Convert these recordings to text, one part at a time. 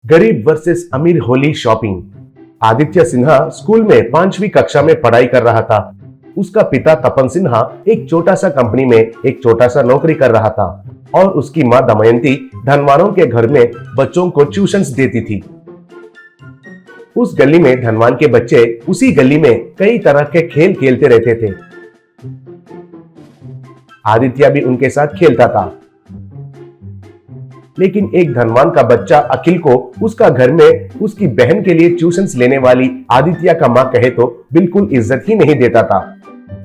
गरीब वर्सेस अमीर Holi shopping. Aditya Sinha school में 5वीं कक्षा में पढ़ाई कर रहा था। उसका पिता तपन सिन्हा एक छोटा सा कंपनी में एक छोटा सा नौकरी कर रहा था और उसकी माँ दमयंती धनवानों के घर में बच्चों को ट्यूशंस देती थी। उस गली में धनवान के बच्चे उसी गली में कई तरह के खेल खेलते रहते थे। आदित्य भी उनके साथ खेलता था। लेकिन एक धनवान का बच्चा अखिल को उसका घर में उसकी बहन के लिए ट्यूशंस लेने वाली आदित्य का माँ कहे तो बिल्कुल इज्जत ही नहीं देता था।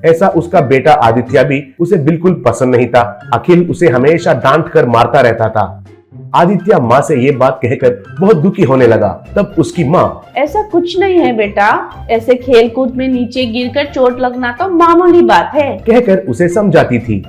ऐसा उसका बेटा आदित्य भी उसे बिल्कुल पसंद नहीं था। अखिल उसे हमेशा डांट कर मारता रहता था। आदित्य माँ से ये बात कहकर बहुत दुखी होने लगा। तब उसकी माँ, ऐसा कुछ नहीं है बेटा, ऐसे खेल कूद में नीचे गिरकर चोट लगना तो मामूली बात है, कहकर उसे समझाती थी।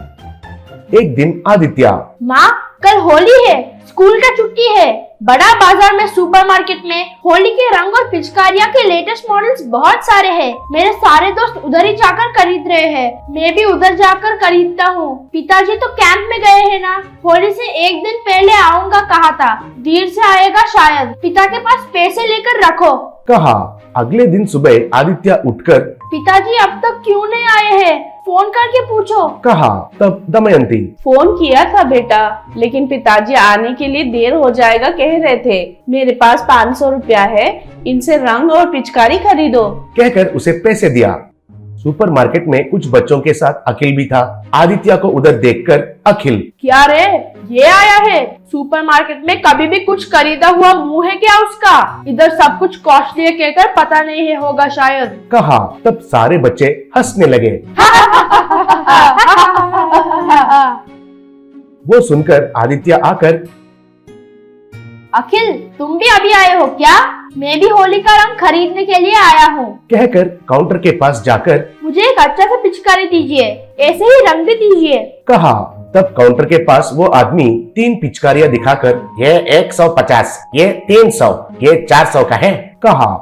एक दिन आदित्य, माँ कल होली है, स्कूल का छुट्टी है। बड़ा बाजार में सुपरमार्केट में होली के रंग और पिचकारियाँ के लेटेस्ट मॉडल्स बहुत सारे हैं। मेरे सारे दोस्त उधर ही जाकर खरीद रहे हैं, मैं भी उधर जाकर खरीदता हूँ। पिताजी तो कैंप में गए हैं ना, होली से एक दिन पहले आऊंगा कहा था, देर से आएगा शायद। पिता के पास पैसे लेकर रखो, कहा। अगले दिन सुबह आदित्य उठकर, पिताजी अब तक क्यों नहीं आए हैं, फोन करके पूछो, कहा। तब दमयंती, फोन किया था बेटा, लेकिन पिताजी आने के लिए देर हो जाएगा कह रहे थे। मेरे पास 500 रुपया है, इनसे रंग और पिचकारी खरीदो, कहकर उसे पैसे दिया। सुपरमार्केट में कुछ बच्चों के साथ अखिल भी था। आदित्य को उधर देखकर अखिल, क्या रे ये आया है? सुपरमार्केट में कभी भी कुछ खरीदा हुआ मुंह है क्या उसका? इधर सब कुछ कॉस्टली है कहकर पता नहीं है होगा शायद, कहा। तब सारे बच्चे हंसने लगे। वो सुनकर आदित्य आकर, अखिल तुम भी अभी आए हो क्या? मैं भी होली का रंग खरीदने के लिए आया हूँ, कहकर काउंटर के पास जाकर, मुझे एक अच्छा सा पिचकारी दीजिए, ऐसे ही रंग भी दीजिए, कहा। तब काउंटर के पास वो आदमी 3 पिचकारियां दिखाकर, ये 150, ये 300, ये 400 का है, कहा।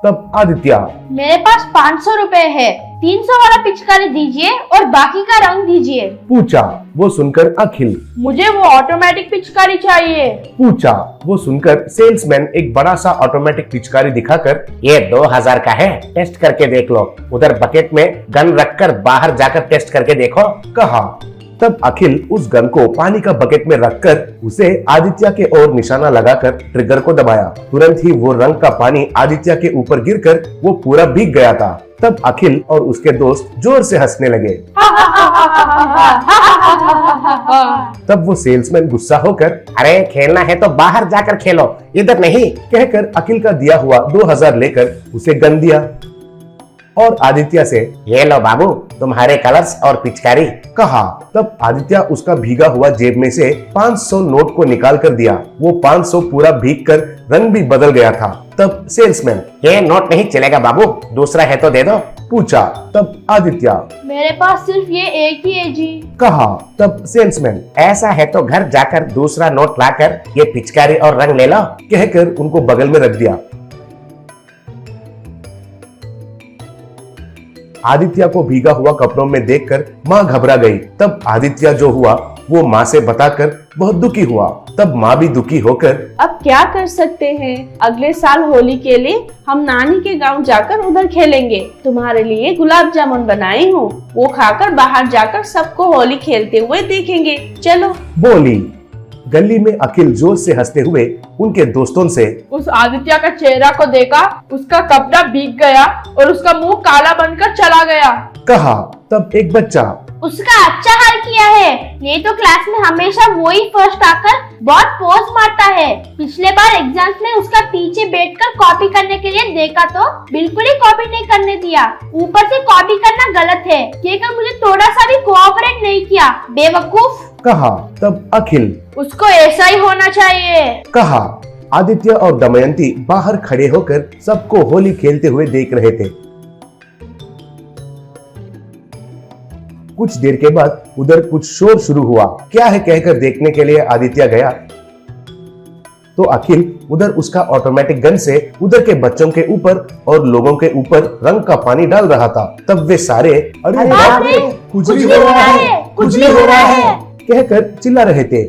तब आदित्य, मेरे पास 500 रुपए है, 300 वाला पिचकारी दीजिए और बाकी का रंग दीजिए, पूछा। वो सुनकर अखिल, मुझे वो ऑटोमेटिक पिचकारी चाहिए, पूछा। वो सुनकर सेल्समैन एक बड़ा सा ऑटोमेटिक पिचकारी दिखाकर, ये 2000 का है, टेस्ट करके देख लो, उधर बकेट में गन रखकर बाहर जाकर टेस्ट करके देखो, कहा। तब अखिल उस गन को पानी का बकेट में रखकर उसे आदित्य के ओर निशाना लगाकर ट्रिगर को दबाया। तुरंत ही वो रंग का पानी आदित्य के ऊपर गिरकर वो पूरा भीग गया था। तब अखिल और उसके दोस्त जोर से हंसने लगे। तब वो सेल्समैन गुस्सा होकर, अरे खेलना है तो बाहर जाकर खेलो, इधर नहीं, कहकर अखिल का दिया हुआ 2000 लेकर उसे गन दिया और आदित्य से, ये लो बाबू तुम्हारे कलर्स और पिचकारी, कहा। तब आदित्य उसका भीगा हुआ जेब में से 500 नोट को निकाल कर दिया। वो 500 पूरा भीग कर रंग भी बदल गया था। तब सेल्समैन, ये नोट नहीं चलेगा बाबू, दूसरा है तो दे दो, पूछा। तब आदित्य, मेरे पास सिर्फ ये एक ही है जी, कहा। तब सेल्समैन, ऐसा है तो घर जाकर दूसरा नोट लाकर ये पिचकारी और रंग ले लो, कहकर उनको बगल में रख दिया। आदित्य को भीगा हुआ कपड़ों में देखकर माँ घबरा गई। तब आदित्य जो हुआ वो माँ से बताकर बहुत दुखी हुआ। तब माँ भी दुखी होकर, अब क्या कर सकते हैं, अगले साल होली के लिए हम नानी के गांव जाकर उधर खेलेंगे। तुम्हारे लिए गुलाब जामुन बनाई हूँ, वो खाकर बाहर जाकर सबको होली खेलते हुए देखेंगे, चलो, बोली। गली में अखिल जोर से हंसते हुए उनके दोस्तों से, उस आदित्य का चेहरा को देखा, उसका कपड़ा भीग गया और उसका मुंह काला बनकर चला गया, कहा। तब एक बच्चा, उसका अच्छा हाल किया है, नहीं तो क्लास में हमेशा वो ही फर्स्ट आकर बहुत पोज मारता है। पिछले बार एग्जाम्स में उसका पीछे बैठकर कॉपी करने के लिए देखा तो बिल्कुल ही कॉपी नहीं करने दिया, ऊपर से कॉपी करना गलत है, कहकर मुझे थोड़ा सा भी कोऑपरेट नहीं किया, बेवकूफ, कहा। तब अखिल, उसको ऐसा ही होना चाहिए, कहा। आदित्य और दमयंती बाहर खड़े होकर सबको होली खेलते हुए देख रहे थे। कुछ देर के बाद उधर कुछ शोर शुरू हुआ। क्या है कहकर देखने के लिए आदित्य गया तो अखिल उधर उसका ऑटोमेटिक गन से उधर के बच्चों के ऊपर और लोगों के ऊपर रंग का पानी डाल रहा था। तब वे सारे, अरे बाप रे, कुछ भी हो रहा है, कुछ भी हो रहा है, कहकर चिल्ला रहे थे।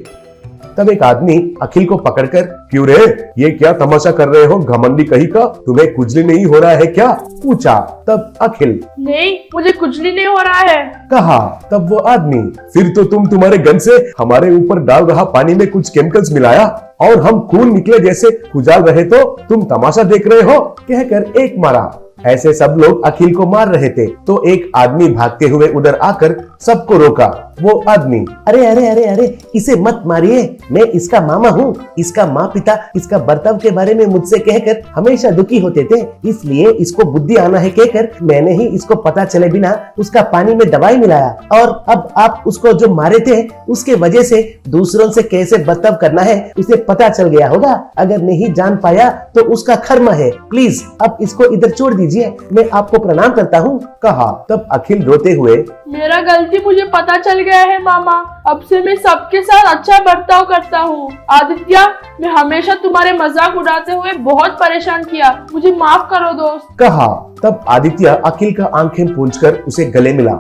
तब एक आदमी अखिल को पकड़कर, क्यों रे, ये क्या तमाशा कर रहे हो घमंडी कहीं का, तुम्हें खुजली नहीं हो रहा है क्या, पूछा। तब अखिल, नहीं, मुझे खुजली नहीं हो रहा है, कहा। तब वो आदमी, फिर तो तुम तुम्हारे गन से हमारे ऊपर डाल रहा पानी में कुछ केमिकल्स मिलाया और हम खून निकले जैसे खुजाल रहे तो तुम तमाशा देख रहे हो, कहकर एक मारा। ऐसे सब लोग अखिल को मार रहे थे तो एक आदमी भागते हुए उधर आकर सबको रोका। वो आदमी, अरे अरे अरे अरे, इसे मत मारिए, मैं इसका मामा हूँ। इसका माँ पिता इसका बर्ताव के बारे में मुझसे कहकर हमेशा दुखी होते थे, इसलिए इसको बुद्धि आना है कहकर मैंने ही इसको पता चले बिना उसका पानी में दवाई मिलाया, और अब आप उसको जो मारे थे उसके वजह से दूसरों से कैसे बर्ताव करना है उसे पता चल गया होगा। अगर नहीं जान पाया तो उसका कर्म है, प्लीज अब इसको इधर छोड़ दीजिए, मैं आपको प्रणाम करता हूँ, कहा। तब अखिल रोते हुए, मेरा गलती मुझे पता चल गया है मामा, अब से मैं सबके साथ अच्छा बर्ताव करता हूँ। आदित्य, मैं हमेशा तुम्हारे मजाक उड़ाते हुए बहुत परेशान किया, मुझे माफ करो दोस्त, कहा। तब आदित्य अखिल का आंखें पूंझकर उसे गले मिला